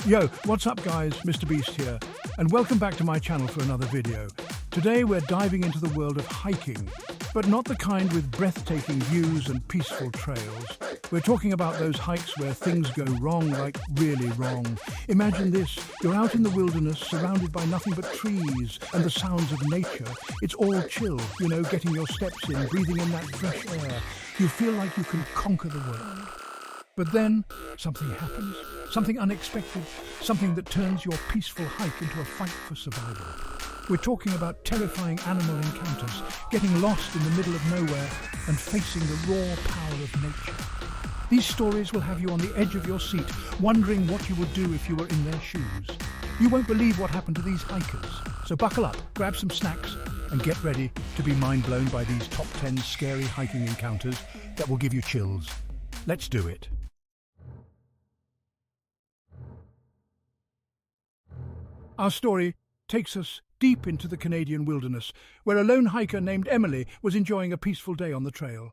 Yo, what's up guys, Mr. Beast here, and welcome back to my channel for another video. Today we're diving into the world of hiking, but not the kind with breathtaking views and peaceful trails. We're talking about those hikes where things go wrong, like really wrong. Imagine this, you're out in the wilderness surrounded by nothing but trees and the sounds of nature. It's all chill, getting your steps in, breathing in that fresh air. You feel like you can conquer the world. But then, something happens, something unexpected, something that turns your peaceful hike into a fight for survival. We're talking about terrifying animal encounters, getting lost in the middle of nowhere, and facing the raw power of nature. These stories will have you on the edge of your seat, wondering what you would do if you were in their shoes. You won't believe what happened to these hikers. So buckle up, grab some snacks, and get ready to be mind-blown by these top 10 scary hiking encounters that will give you chills. Let's do it. Our story takes us deep into the Canadian wilderness, where a lone hiker named Emily was enjoying a peaceful day on the trail.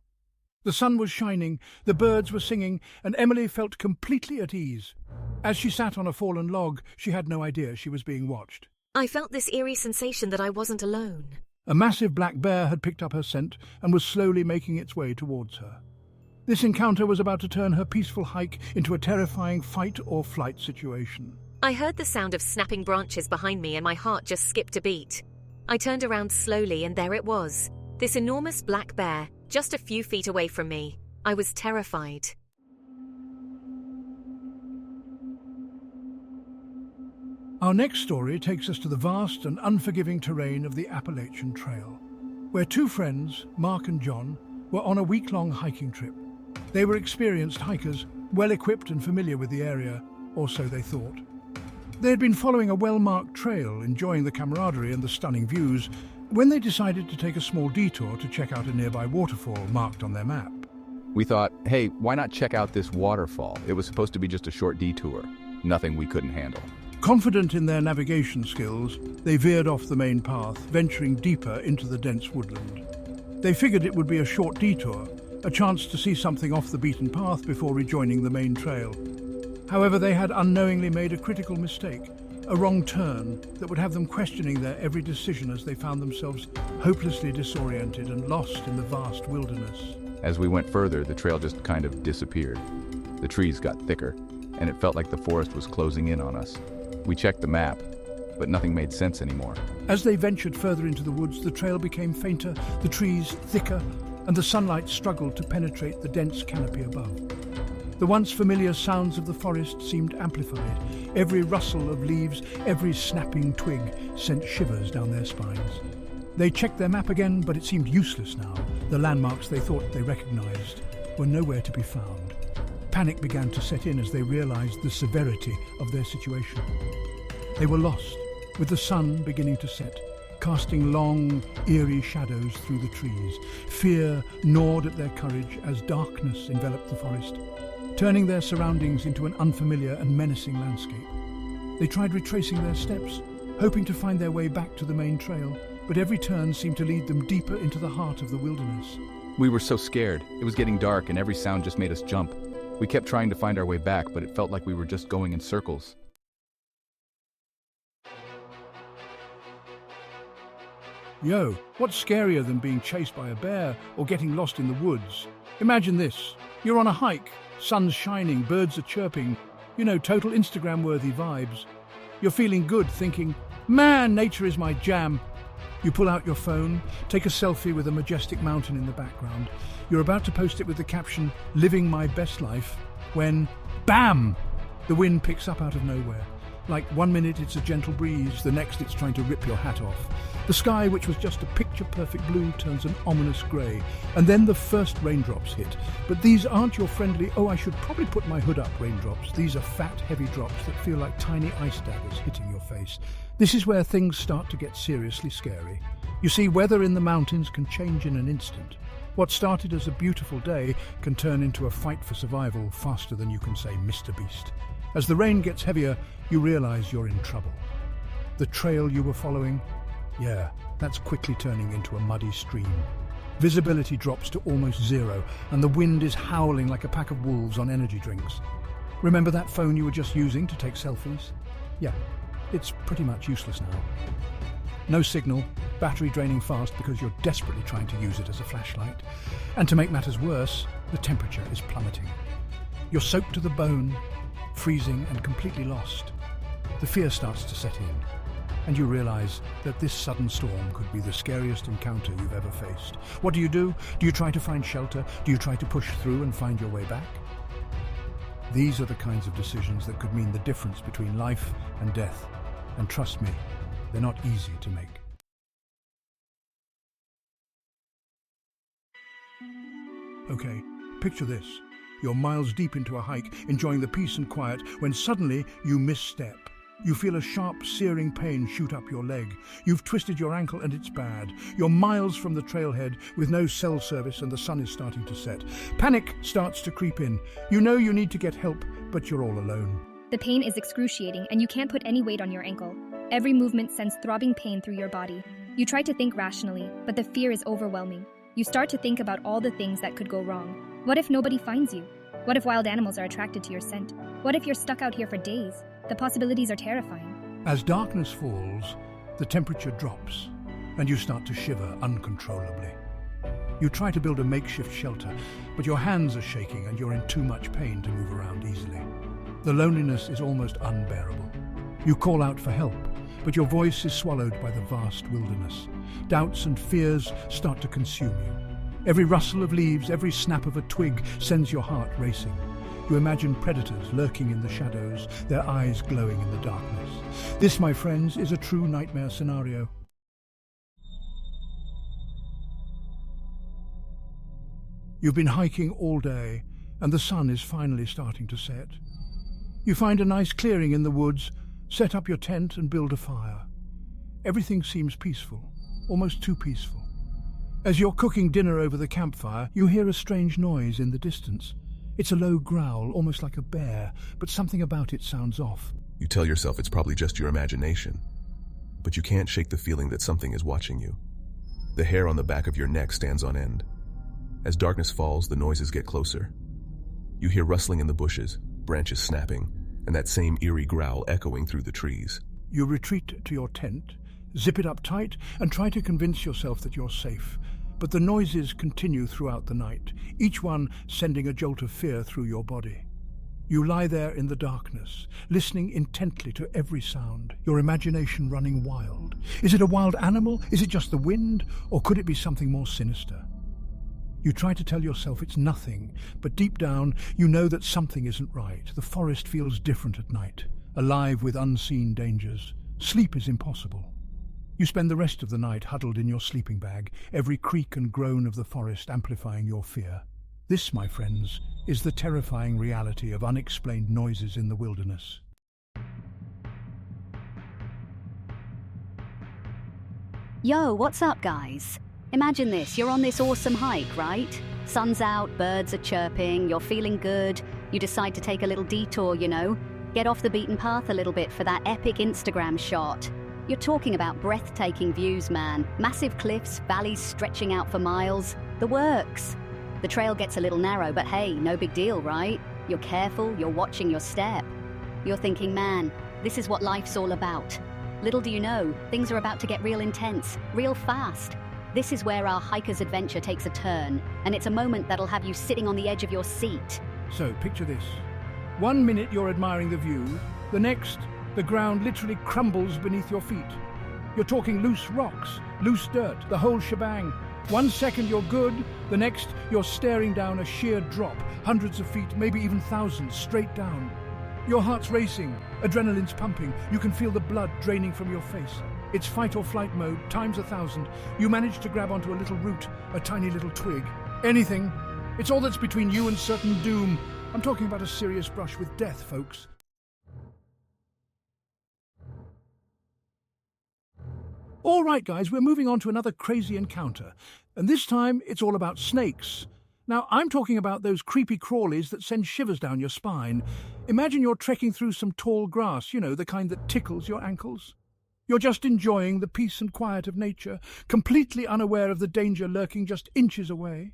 The sun was shining, the birds were singing, and Emily felt completely at ease. As she sat on a fallen log, she had no idea she was being watched. I felt this eerie sensation that I wasn't alone. A massive black bear had picked up her scent and was slowly making its way towards her. This encounter was about to turn her peaceful hike into a terrifying fight-or-flight situation. I heard the sound of snapping branches behind me and my heart just skipped a beat. I turned around slowly and there it was, this enormous black bear, just a few feet away from me. I was terrified. Our next story takes us to the vast and unforgiving terrain of the Appalachian Trail, where two friends, Mark and John, were on a week-long hiking trip. They were experienced hikers, well-equipped and familiar with the area, or so they thought. They had been following a well-marked trail, enjoying the camaraderie and the stunning views, when they decided to take a small detour to check out a nearby waterfall marked on their map. We thought, hey, why not check out this waterfall? It was supposed to be just a short detour. Nothing we couldn't handle. Confident in their navigation skills, they veered off the main path, venturing deeper into the dense woodland. They figured it would be a short detour, a chance to see something off the beaten path before rejoining the main trail. However, they had unknowingly made a critical mistake, a wrong turn that would have them questioning their every decision as they found themselves hopelessly disoriented and lost in the vast wilderness. As we went further, the trail just kind of disappeared. The trees got thicker, and it felt like the forest was closing in on us. We checked the map, but nothing made sense anymore. As they ventured further into the woods, the trail became fainter, the trees thicker, and the sunlight struggled to penetrate the dense canopy above. The once familiar sounds of the forest seemed amplified. Every rustle of leaves, every snapping twig sent shivers down their spines. They checked their map again, but it seemed useless now. The landmarks they thought they recognized were nowhere to be found. Panic began to set in as they realized the severity of their situation. They were lost, with the sun beginning to set, casting long, eerie shadows through the trees. Fear gnawed at their courage as darkness enveloped the forest, turning their surroundings into an unfamiliar and menacing landscape. They tried retracing their steps, hoping to find their way back to the main trail, but every turn seemed to lead them deeper into the heart of the wilderness. We were so scared. It was getting dark and every sound just made us jump. We kept trying to find our way back, but it felt like we were just going in circles. Yo, what's scarier than being chased by a bear or getting lost in the woods? Imagine this. You're on a hike, sun's shining, birds are chirping, total Instagram-worthy vibes. You're feeling good, thinking, man, nature is my jam. You pull out your phone, take a selfie with a majestic mountain in the background. You're about to post it with the caption, living my best life, when, bam! The wind picks up out of nowhere. Like 1 minute it's a gentle breeze, the next it's trying to rip your hat off. The sky, which was just a picture-perfect blue, turns an ominous grey. And then the first raindrops hit. But these aren't your friendly, oh, I should probably put my hood up raindrops. These are fat, heavy drops that feel like tiny ice daggers hitting your face. This is where things start to get seriously scary. You see, weather in the mountains can change in an instant. What started as a beautiful day can turn into a fight for survival faster than you can say Mr. Beast. As the rain gets heavier, you realize you're in trouble. The trail you were following, that's quickly turning into a muddy stream. Visibility drops to almost zero, and the wind is howling like a pack of wolves on energy drinks. Remember that phone you were just using to take selfies? Yeah, it's pretty much useless now. No signal, battery draining fast because you're desperately trying to use it as a flashlight. And to make matters worse, the temperature is plummeting. You're soaked to the bone, freezing and completely lost. The fear starts to set in, and you realize that this sudden storm could be the scariest encounter you've ever faced. What do? Do you try to find shelter? Do you try to push through and find your way back? These are the kinds of decisions that could mean the difference between life and death. And trust me, they're not easy to make. Okay, picture this. You're miles deep into a hike, enjoying the peace and quiet, when suddenly you misstep. You feel a sharp, searing pain shoot up your leg. You've twisted your ankle and it's bad. You're miles from the trailhead with no cell service and the sun is starting to set. Panic starts to creep in. You know you need to get help, but you're all alone. The pain is excruciating and you can't put any weight on your ankle. Every movement sends throbbing pain through your body. You try to think rationally, but the fear is overwhelming. You start to think about all the things that could go wrong. What if nobody finds you? What if wild animals are attracted to your scent? What if you're stuck out here for days? The possibilities are terrifying. As darkness falls, the temperature drops, and you start to shiver uncontrollably. You try to build a makeshift shelter, but your hands are shaking and you're in too much pain to move around easily. The loneliness is almost unbearable. You call out for help, but your voice is swallowed by the vast wilderness. Doubts and fears start to consume you. Every rustle of leaves, every snap of a twig sends your heart racing. You imagine predators lurking in the shadows, their eyes glowing in the darkness. This, my friends, is a true nightmare scenario. You've been hiking all day, and the sun is finally starting to set. You find a nice clearing in the woods, set up your tent and build a fire. Everything seems peaceful, almost too peaceful. As you're cooking dinner over the campfire, you hear a strange noise in the distance. It's a low growl, almost like a bear, but something about it sounds off. You tell yourself it's probably just your imagination, but you can't shake the feeling that something is watching you. The hair on the back of your neck stands on end. As darkness falls, the noises get closer. You hear rustling in the bushes, branches snapping, and that same eerie growl echoing through the trees. You retreat to your tent, zip it up tight, and try to convince yourself that you're safe. But the noises continue throughout the night, each one sending a jolt of fear through your body. You lie there in the darkness, listening intently to every sound, your imagination running wild. Is it a wild animal? Is it just the wind? Or could it be something more sinister? You try to tell yourself it's nothing, but deep down you know that something isn't right. The forest feels different at night, alive with unseen dangers. Sleep is impossible. You spend the rest of the night huddled in your sleeping bag, every creak and groan of the forest amplifying your fear. This, my friends, is the terrifying reality of unexplained noises in the wilderness. Yo, what's up, guys? Imagine this, you're on this awesome hike, right? Sun's out, birds are chirping, you're feeling good. You decide to take a little detour, get off the beaten path a little bit for that epic Instagram shot. You're talking about breathtaking views, man. Massive cliffs, valleys stretching out for miles. The works. The trail gets a little narrow, but hey, no big deal, right? You're careful, you're watching your step. You're thinking, man, this is what life's all about. Little do you know, things are about to get real intense, real fast. This is where our hiker's adventure takes a turn, and it's a moment that'll have you sitting on the edge of your seat. So, picture this. 1 minute you're admiring the view, the next, the ground literally crumbles beneath your feet. You're talking loose rocks, loose dirt, the whole shebang. 1 second you're good, the next you're staring down a sheer drop, hundreds of feet, maybe even thousands, straight down. Your heart's racing, adrenaline's pumping, you can feel the blood draining from your face. It's fight or flight mode, times 1,000. You manage to grab onto a little root, a tiny little twig. Anything. It's all that's between you and certain doom. I'm talking about a serious brush with death, folks. All right, guys, we're moving on to another crazy encounter. And this time, it's all about snakes. Now, I'm talking about those creepy crawlies that send shivers down your spine. Imagine you're trekking through some tall grass, the kind that tickles your ankles. You're just enjoying the peace and quiet of nature, completely unaware of the danger lurking just inches away.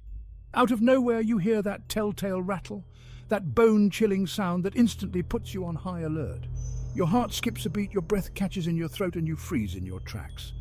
Out of nowhere, you hear that telltale rattle, that bone-chilling sound that instantly puts you on high alert. Your heart skips a beat, your breath catches in your throat, and you freeze in your tracks.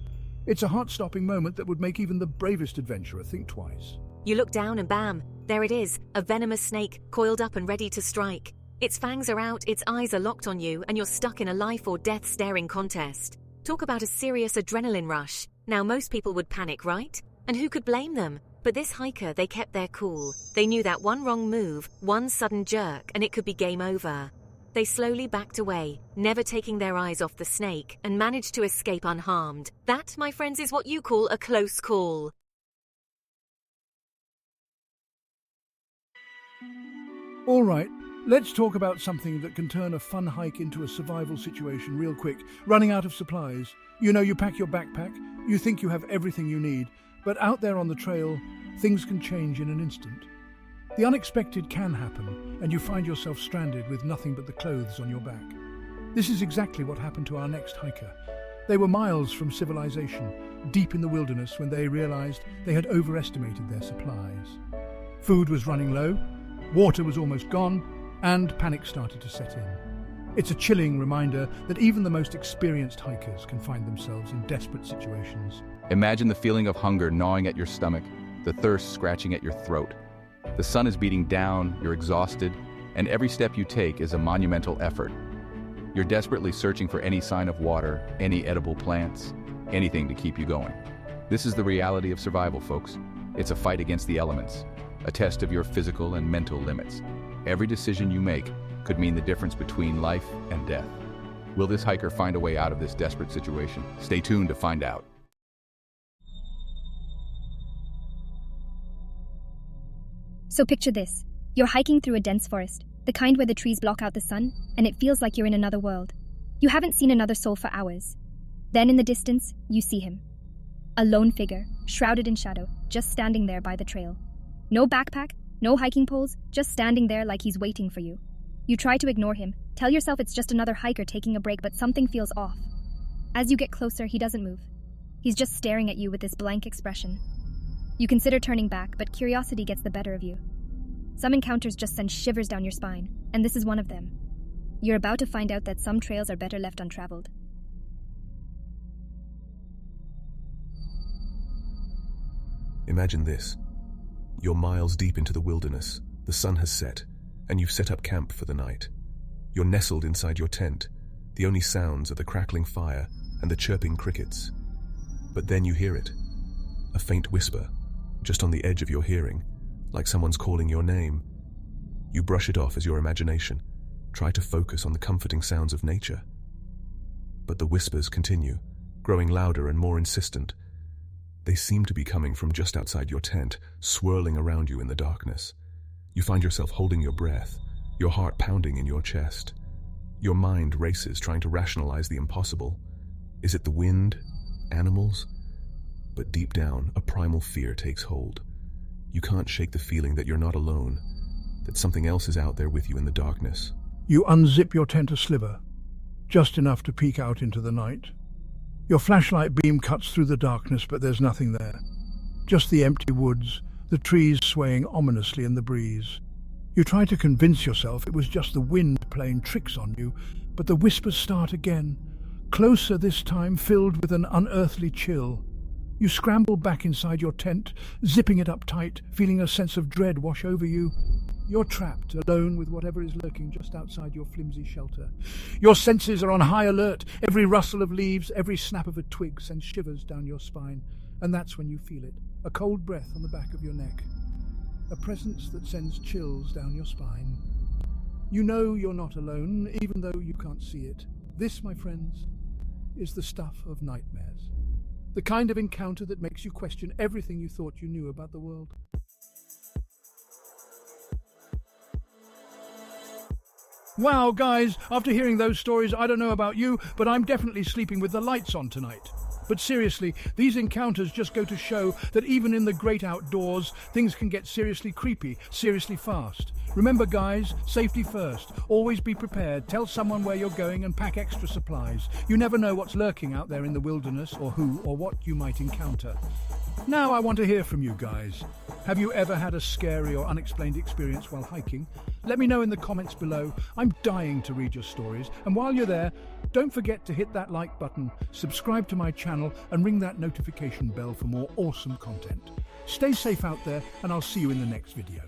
It's a heart-stopping moment that would make even the bravest adventurer think twice. You look down and bam, there it is, a venomous snake, coiled up and ready to strike. Its fangs are out, its eyes are locked on you, and you're stuck in a life or death staring contest. Talk about a serious adrenaline rush. Now most people would panic, right? And who could blame them? But this hiker, they kept their cool. They knew that one wrong move, one sudden jerk, and it could be game over. They slowly backed away, never taking their eyes off the snake, and managed to escape unharmed. That, my friends, is what you call a close call. All right, let's talk about something that can turn a fun hike into a survival situation real quick. Running out of supplies. You know, you pack your backpack, you think you have everything you need, but out there on the trail, things can change in an instant. The unexpected can happen, and you find yourself stranded with nothing but the clothes on your back. This is exactly what happened to our next hiker. They were miles from civilization, deep in the wilderness, when they realized they had overestimated their supplies. Food was running low, water was almost gone, and panic started to set in. It's a chilling reminder that even the most experienced hikers can find themselves in desperate situations. Imagine the feeling of hunger gnawing at your stomach, the thirst scratching at your throat. The sun is beating down, you're exhausted, and every step you take is a monumental effort. You're desperately searching for any sign of water, any edible plants, anything to keep you going. This is the reality of survival, folks. It's a fight against the elements, a test of your physical and mental limits. Every decision you make could mean the difference between life and death. Will this hiker find a way out of this desperate situation? Stay tuned to find out. So picture this. You're hiking through a dense forest, the kind where the trees block out the sun, and it feels like you're in another world. You haven't seen another soul for hours. Then in the distance, you see him. A lone figure, shrouded in shadow, just standing there by the trail. No backpack, no hiking poles, just standing there like he's waiting for you. You try to ignore him, tell yourself it's just another hiker taking a break, but something feels off. As you get closer, he doesn't move. He's just staring at you with this blank expression. You consider turning back, but curiosity gets the better of you. Some encounters just send shivers down your spine, and this is one of them. You're about to find out that some trails are better left untraveled. Imagine this. You're miles deep into the wilderness, the sun has set, and you've set up camp for the night. You're nestled inside your tent. The only sounds are the crackling fire and the chirping crickets. But then you hear it. A faint whisper, just on the edge of your hearing, like someone's calling your name. You brush it off as your imagination, try to focus on the comforting sounds of nature. But the whispers continue, growing louder and more insistent. They seem to be coming from just outside your tent, swirling around you in the darkness. You find yourself holding your breath, your heart pounding in your chest. Your mind races, trying to rationalize the impossible. Is it the wind? Animals? But deep down, a primal fear takes hold. You can't shake the feeling that you're not alone, that something else is out there with you in the darkness. You unzip your tent a sliver, just enough to peek out into the night. Your flashlight beam cuts through the darkness, but there's nothing there. Just the empty woods, the trees swaying ominously in the breeze. You try to convince yourself it was just the wind playing tricks on you, but the whispers start again, closer this time, filled with an unearthly chill. You scramble back inside your tent, zipping it up tight, feeling a sense of dread wash over you. You're trapped, alone with whatever is lurking just outside your flimsy shelter. Your senses are on high alert. Every rustle of leaves, every snap of a twig sends shivers down your spine. And that's when you feel it, a cold breath on the back of your neck. A presence that sends chills down your spine. You know you're not alone, even though you can't see it. This, my friends, is the stuff of nightmares. The kind of encounter that makes you question everything you thought you knew about the world. Wow, guys, after hearing those stories, I don't know about you, but I'm definitely sleeping with the lights on tonight. But seriously, these encounters just go to show that even in the great outdoors, things can get seriously creepy, seriously fast. Remember, guys, safety first. Always be prepared. Tell someone where you're going and pack extra supplies. You never know what's lurking out there in the wilderness, or who or what you might encounter. Now I want to hear from you guys. Have you ever had a scary or unexplained experience while hiking? Let me know in the comments below. I'm dying to read your stories. And while you're there, don't forget to hit that like button, subscribe to my channel, and ring that notification bell for more awesome content. Stay safe out there, and I'll see you in the next video.